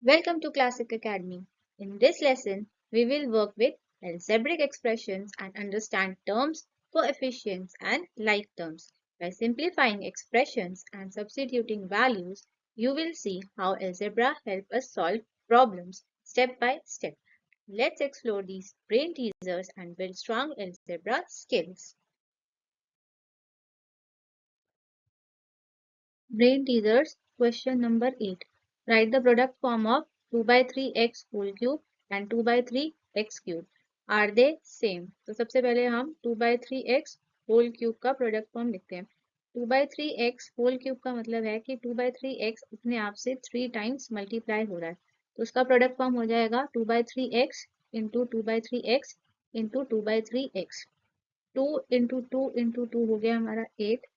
Welcome to Classic Academy. In this lesson, we will work with algebraic expressions and understand terms, coefficients, and like terms. By simplifying expressions and substituting values, you will see how algebra helps us solve problems step by step. Let's explore these brain teasers and build strong algebra skills. Brain teasers, question number 8. Write the product form of 2 by 3x whole cube and 2 by 3x cube. Are they same? तो सबसे पहले हम 2 by 3x whole cube का product form लिखते हैं. 2 by 3x whole cube का मतलब है कि 2 by 3x अपने आप से 3 टाइम्स मल्टीप्लाई हो रहा है. तो उसका प्रोडक्ट फॉर्म हो जाएगा 2 by 3x into 2 by 3x into 2 by 3x. 2 into 2 into 2 हो गया हमारा 8.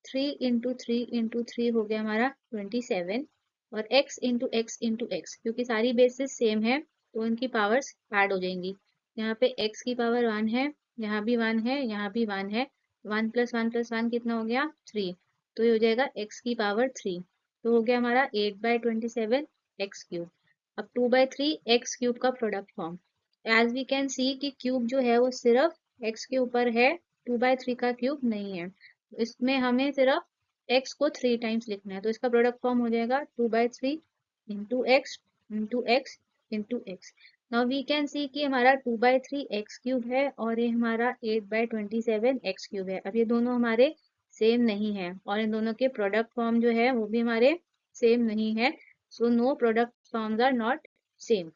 3 हो गया हमारा 27 और x इंटू एक्स क्योंकि सारी बेसिस सेम है तो इनकी पावर्स ऐड हो जाएंगी. यहाँ पे x की पावर 1 है, यहाँ भी 1 है, यहाँ भी 1 है. 1 प्लस 1 कितना हो गया 3. तो ये हो जाएगा x की पावर 3. तो हो गया हमारा 8/27 x क्यूब. अब 2/3 x क्यूब का product form. As we can see कि क्यूब जो है वो सिर्फ x के ऊपर है, 2/3 का क्यूब नहीं है. इसमें हमें सिर्फ x को 3 टाइम्स लिखना है. तो इसका प्रोडक्ट फॉर्म हो जाएगा 2/3 into x into x into x. Now we can see कि हमारा 2/3 एक्स क्यूब है और ये हमारा 8/27 एक्स क्यूब है. अब ये दोनों हमारे सेम नहीं है और इन दोनों के प्रोडक्ट फॉर्म जो है वो भी हमारे सेम नहीं है. So no product forms are not same.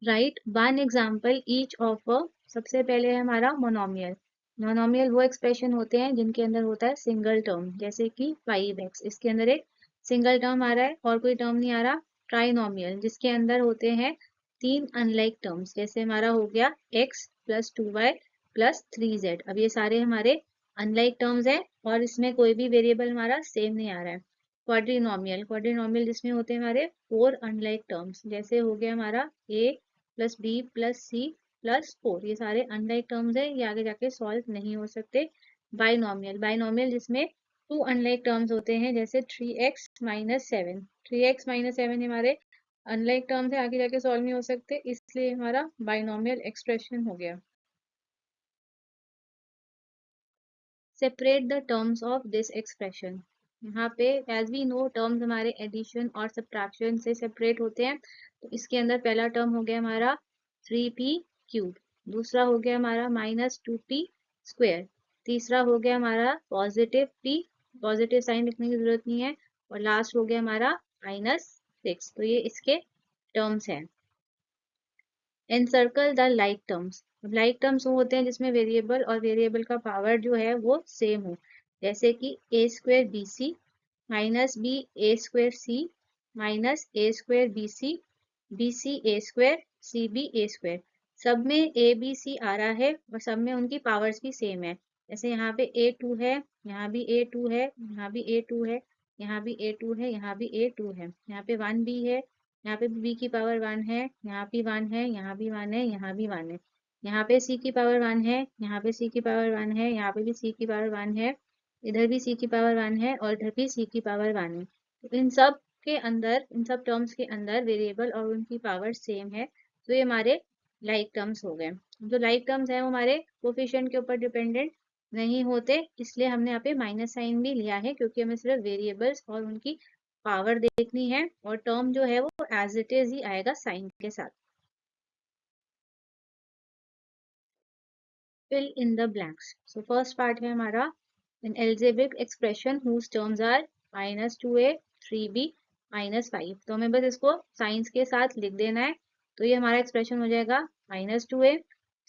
Right one example each of a. सबसे पहले है हमारा मोनोमियल. मोनोमियल वो एक्सप्रेशन होते हैं जिनके अंदर होता है सिंगल टर्म, जैसे कि 5x. इसके अंदर एक सिंगल टर्म आ रहा है और कोई टर्म नहीं आ रहा. ट्राइनोमियल जिसके अंदर होते हैं 3 अनलाइक टर्म्स, जैसे हमारा हो गया x plus 2y plus 3z. अब ये सारे हमारे अनलाइक टर्म्स हैं और इसमें कोई भी वेरिएबल हमारा सेम नहीं आ रहा है. क्वाड्रिनोमियल जिसमें होते हैं हमारे 4 अनलाइक टर्म्स, जैसे हो गया हमारा a plus b plus c plus 4. ये सारे अनलाइक टर्म्स है, ये आगे जाके सॉल्व नहीं हो सकते. बाइनोमियल जिसमें 2 अनलाइक टर्म्स होते हैं, जैसे 3x-7. 3x-7 हमारे अनलाइक टर्म्स है, आगे जाके सॉल्व नहीं हो सकते, इसलिए हमारा बाइनोमियल एक्सप्रेशन हो गया. Separate the terms of this expression. यहाँ पे एज वी नो टर्म्स हमारे एडिशन और सब्ट्रैक्शन से सेपरेट होते हैं. तो इसके अंदर पहला टर्म हो गया हमारा 3p क्यूब. दूसरा हो गया हमारा -2p स्क्वायर. तीसरा हो गया हमारा पॉजिटिव p, पॉजिटिव साइन लिखने की जरूरत नहीं है. और लास्ट हो गया हमारा -6. तो ये इसके टर्म्स हैं. Encircle the like terms. Like terms वो होते हैं जिसमें वेरिएबल और वेरिएबल का पावर जो है वो सेम हो, जैसे कि a²bc माइनस बी ए स्क्वेयर सी माइनस ए स्क्वेयर बी सी ए स्क्वेयर सी बी ए स्क्वेयर. सब में ए बी सी आ रहा है और सब में उनकी पावर्स भी सेम है. जैसे यहाँ पे a2 है, यहाँ भी a2 है, यहाँ भी a2 है, यहाँ भी a2 है, यहाँ भी a2 है. यहाँ पे 1b है, यहाँ पे b की पावर 1 है, यहाँ भी 1 है, यहाँ भी 1 है, यहाँ भी 1 है. यहाँ पे c की पावर 1 है, यहाँ पे c की पावर 1 है, यहाँ पे भी c की पावर 1 है. इधर भी c की पावर 1 है और इधर भी c की पावर 1 है. तो इन सब के अंदर, इन सब टर्म्स के अंदर वेरिएबल और उनकी पावर सेम है. तो ये हमारे लाइक टर्म्स हो गए. जो लाइक टर्म्स हैं वो हमारे कोफिशिएंट के ऊपर डिपेंडेंट नहीं होते, इसलिए हमने यहाँ पे माइनस साइन भी लिया है, क्योंकि हमें सिर्फ वेरिएबल्स और उनकी पावर देखनी है और टर्म जो है वो एज इट इज ही आएगा साइन के साथ. fill in the blanks. So first part है हमारा an algebraic expression whose terms are -2a 3b -5. तो हमें बस इसको साइंस के साथ लिख देना है. तो ये हमारा एक्सप्रेशन हो जाएगा -2a.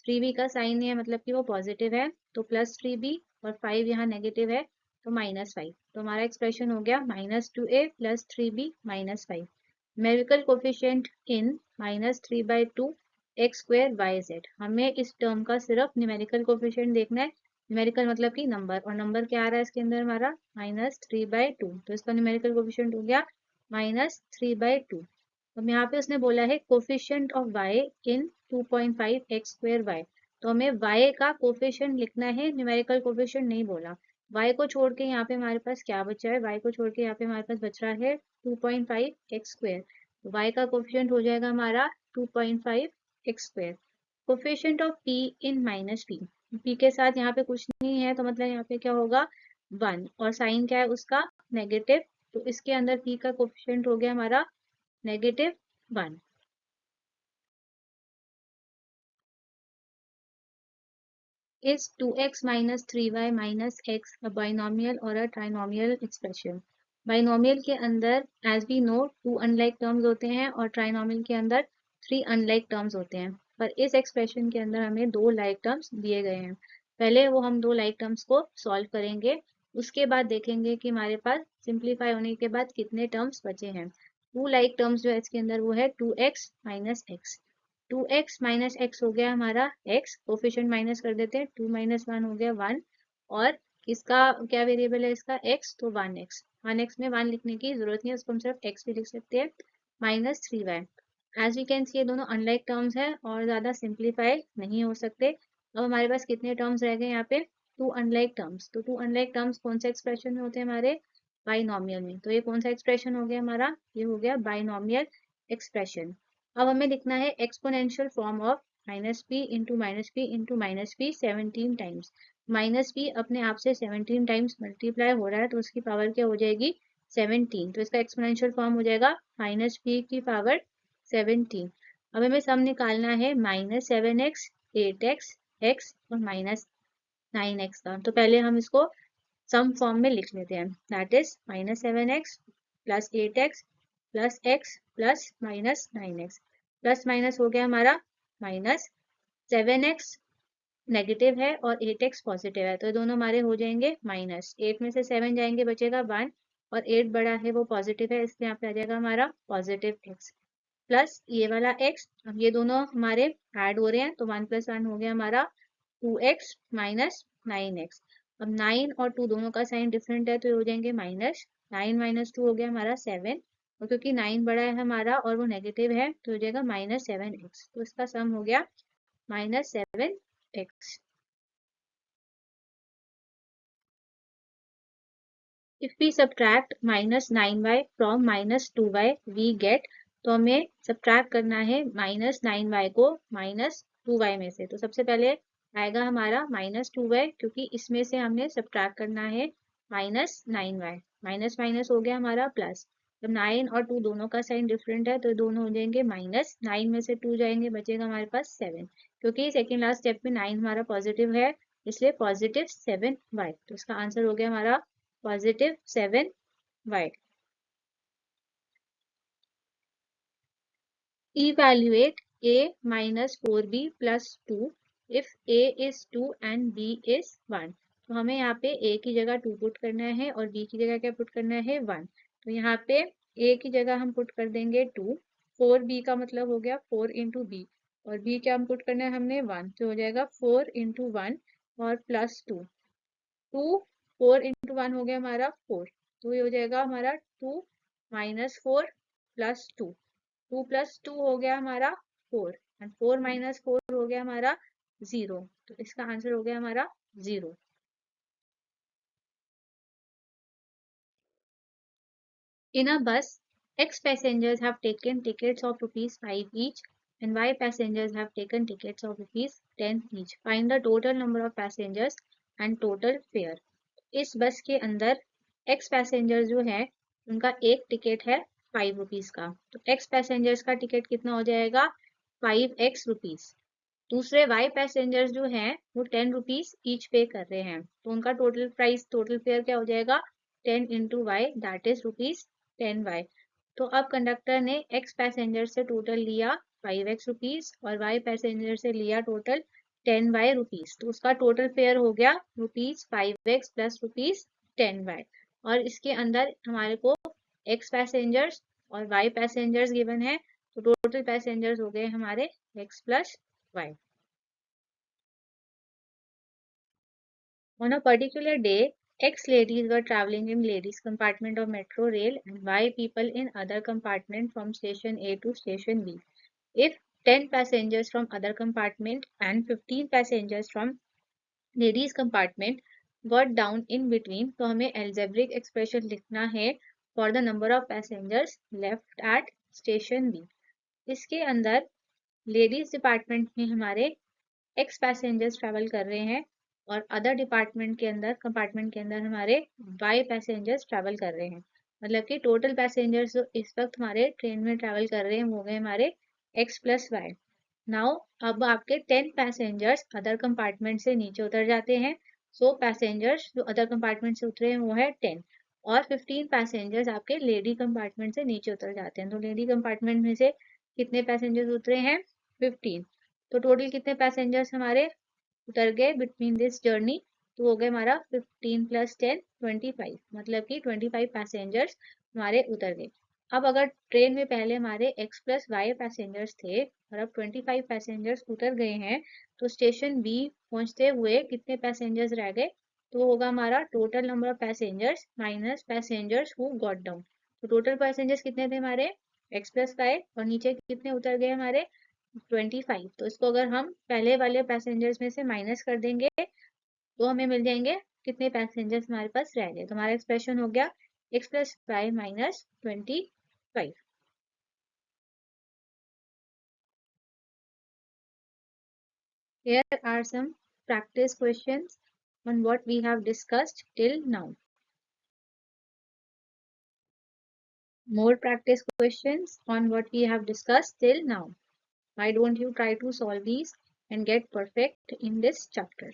3b का साइन नहीं है मतलब कि वो पॉजिटिव है, तो +3b और 5 यहाँ नेगेटिव है तो -5. तो हमारा एक्सप्रेशन हो गया -2a + 3b -5. न्यूमेरिकल कोफिशिएंट इन -3/2 x²yz. हमें इस टर्म का सिर्फ न्यूमेरिकल कोफिशिएंट देखना है. न्यूमेरिकल मतलब कि नंबर, और नंबर क्या आ रहा है इसके अंदर हमारा -3/2. तो इसका न्यूमेरिकल कोफिशिएंट हो गया -3/2. अब यहाँ पे उसने बोला है coefficient of y in 2.5 x² y. तो हमें y का कोफिशिएंट लिखना है, न्यूमेरिकल कोफिशिएंट नहीं बोला. y को छोड़ के यहाँ पे हमारे पास क्या बचा है, y को छोड़ के यहाँ पे हमारे पास बच रहा है 2.5x²। तो y का कोफिशिएंट हो जाएगा हमारा 2.5x²। Coefficient of p in minus p, p के साथ यहाँ पे कुछ नहीं है तो मतलब यहाँ पे क्या होगा 1, और साइन क्या है उसका नेगेटिव, तो इसके अंदर p का कोफिशिएंट हो गया हमारा -1। Is 2x minus 3y minus x a binomial or a trinomial expression? Binomial के अंदर as we know 2 unlike terms होते हैं और ट्राइनोमियल के अंदर 3 अनलाइक टर्म्स होते हैं, पर इस एक्सप्रेशन के अंदर हमें 2 लाइक टर्म्स दिए गए हैं। पहले वो हम 2 लाइक टर्म्स को सॉल्व करेंगे, उसके बाद देखेंगे कि हमारे पास सिंप्लीफाई होने के बाद कितने टर्म्स बचे हैं। 2 लाइक टर्म्स जो है इसके अंदर वो है 2x minus x. 2x minus x हो गया हमारा x, कोफिशिएंट माइनस कर देते हैं, 2 माइनस 1 हो गया 1, और इसका क्या वेरिएबल है इसका x, तो 1x। 1x में 1 लिखने की जरूरत नहीं है, उसको हम सिर्फ x भी लिख सकते हैं, -3y। एज वी कैन सी ये दोनों अनलाइक टर्म्स है और ज्यादा सिंप्लीफाई नहीं हो सकते। अब हमारे पास कितने टर्म्स रह गए यहाँ पे, 2 अनलाइक टर्म्स। तो 2 अनलाइक टर्म्स कौन सा एक्सप्रेशन में होते हैं हमारे, बाइनोमियल में। तो ये कौन सा एक्सप्रेशन हो गया हमारा, ये हो गया बाइनोमियल एक्सप्रेशन। अब हमें लिखना है exponential form of -p 17 times. -p अपने आप से 17 टाइम्स मल्टीप्लाई हो रहा है तो उसकी पावर क्या हो जाएगी 17, तो इसका एक्सपोनेंशियल फॉर्म हो जाएगा -p की पावर 17। अब हमें सम निकालना है -7x, 8x, x और -9x का। तो पहले हम इसको सम फॉर्म में लिख लेते हैं, that is -7x plus 8x plus x plus -9x। Plus minus हो गया हमारा -7x नेगेटिव है और 8x पॉजिटिव है, तो ये दोनों हमारे हो जाएंगे माइनस। 8 में से 7 जाएंगे बचेगा 1, और 8 बड़ा है वो पॉजिटिव है, इसलिए यहाँ पे आ जाएगा हमारा पॉजिटिव x प्लस ये वाला x। अब ये दोनों हमारे ऐड हो रहे हैं तो 1 + 1 हो गया हमारा 2x माइनस 9x। अब 9 और 2 दोनों का साइन डिफरेंट है तो ये हो जाएंगे माइनस। 9 माइनस 2 हो गया हमारा 7, और क्योंकि 9 बड़ा है हमारा और वो नेगेटिव है तो हो जाएगा -7x। तो इसका सम हो गया -7x। If we subtract -9y from -2y we get, तो हमें सब्ट्रैक्ट करना है -9y को -2y में से। तो सबसे पहले आएगा हमारा -2y, क्योंकि इसमें से हमने सब्ट्रैक्ट करना है -9y। माइनस माइनस हो गया हमारा प्लस। जब 9 और 2 दोनों का साइन डिफरेंट है तो दोनों हो जाएंगे माइनस। 9 में से 2 जाएंगे बचेगा हमारे पास 7, क्योंकि सेकेंड लास्ट स्टेप में 9 हमारा पॉजिटिव है, इसलिए +7y। तो इसका आंसर हो गया हमारा +7y। Evaluate a minus 4b plus 2 if a is 2 and b is 1। तो हमें यहाँ पे a की जगह 2 पुट करना है और b की जगह क्या पुट करना है 1। तो यहाँ पे a की जगह हम पुट कर देंगे 2, 4b का मतलब हो गया 4 इंटू b, और b क्या हम पुट करना है हमने 1, तो हो जाएगा 4 इंटू 1 और प्लस 2। 2 4 इंटू 1 हो गया हमारा 4, तो ये हो जाएगा हमारा 2 माइनस 4 प्लस 2। 2 प्लस 2 हो गया हमारा 4, एंड 4 माइनस 4 हो गया हमारा 0। तो इसका आंसर हो गया हमारा 0। In a bus, X passengers have taken tickets of ₹5 each and Y passengers have taken tickets of ₹10 each. Find the total number of passengers and total fare. इस बस के अंदर एक्स पैसेंजर जो है उनका एक टिकट है ₹5 का, तो एक्स पैसेंजर्स का टिकट कितना हो जाएगा 5x रुपीज। दूसरे वाई पैसेंजर्स जो हैं वो ₹10 ईच पे कर रहे हैं, तो उनका टोटल प्राइस, टोटल फेयर क्या हो जाएगा 10 into Y, that is ₹10y। तो अब कंडक्टर ने एक्स पैसेंजर से टोटल लिया 5x रुपीज और वाई पैसेंजर से लिया टोटल 10y रुपीज, तो उसका टोटल फेयर हो गया ₹5x प्लस ₹10y। और इसके अंदर हमारे को एक्स पैसेंजर्स और वाई पैसेंजर्स गिवन है, तो टोटल पैसेंजर्स हो गए हमारे x plus y। On a particular day, X ladies were traveling in ladies compartment of metro rail and Y people in other compartment from station A to station B. If 10 passengers from other compartment and 15 passengers from ladies compartment got down in between, तो हमें algebraic expression लिखना है for the number of passengers left at station B. इसके अंदर ladies department में हमारे x passengers travel कर रहे हैं और अदर डिपार्टमेंट के अंदर कंपार्टमेंट के अंदर हमारे वाई पैसेंजर्स ट्रैवल कर रहे हैं। मतलब कि टोटल पैसेंजर्स जो इस वक्त हमारे ट्रेन में ट्रैवल कर रहे हैं वो गए हमारे एक्स प्लस वाई। नाउ अब आपके 10 पैसेंजर्स अदर कंपार्टमेंट से नीचे उतर जाते हैं। सो पैसेंजर्स जो अदर कंपार्टमेंट से उतरे हैं वो है 10, और 15 पैसेंजर्स आपके लेडी कंपार्टमेंट से नीचे उतर जाते हैं। तो लेडी कंपार्टमेंट में से कितने पैसेंजर्स उतरे हैं? 15। तो टोटल कितने पैसेंजर्स हमारे उतर गए बिटवीन दिस जर्नी? तो हो गए हमारा 15 प्लस 10 25, मतलब कि 25 पैसेंजर्स हमारे उतर गए। अब अगर ट्रेन में पहले हमारे x प्लस वाई पैसेंजर्स थे और अब 25 पैसेंजर्स उतर गए हैं, तो स्टेशन बी पहुंचते हुए कितने पैसेंजर्स रह गए? तो होगा हमारा total number of passengers minus passengers who got down. तो टोटल पैसेंजर्स कितने थे हमारे? x प्लस वाई, और नीचे कितने उतर गए हमारे? 25। तो इसको अगर हम पहले वाले पैसेंजर्स में से माइनस कर देंगे तो हमें मिल जाएंगे कितने पैसेंजर्स हमारे पास रह गए। तो हमारा एक्सप्रेशन हो गया x plus y minus 25। Here are some practice questions on what we have discussed till now. More practice questions on what we have discussed till now. Why don't you try to solve these and get perfect in this chapter?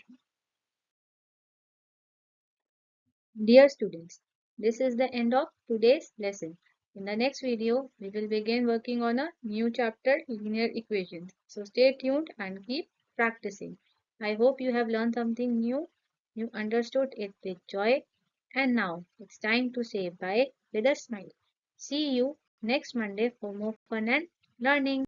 Dear students, this is the end of today's lesson. In the next video, we will begin working on a new chapter, linear equations. So stay tuned and keep practicing. I hope you have learned something new, you understood it with joy, and now it's time to say bye with a smile. See you next Monday for more fun and learning.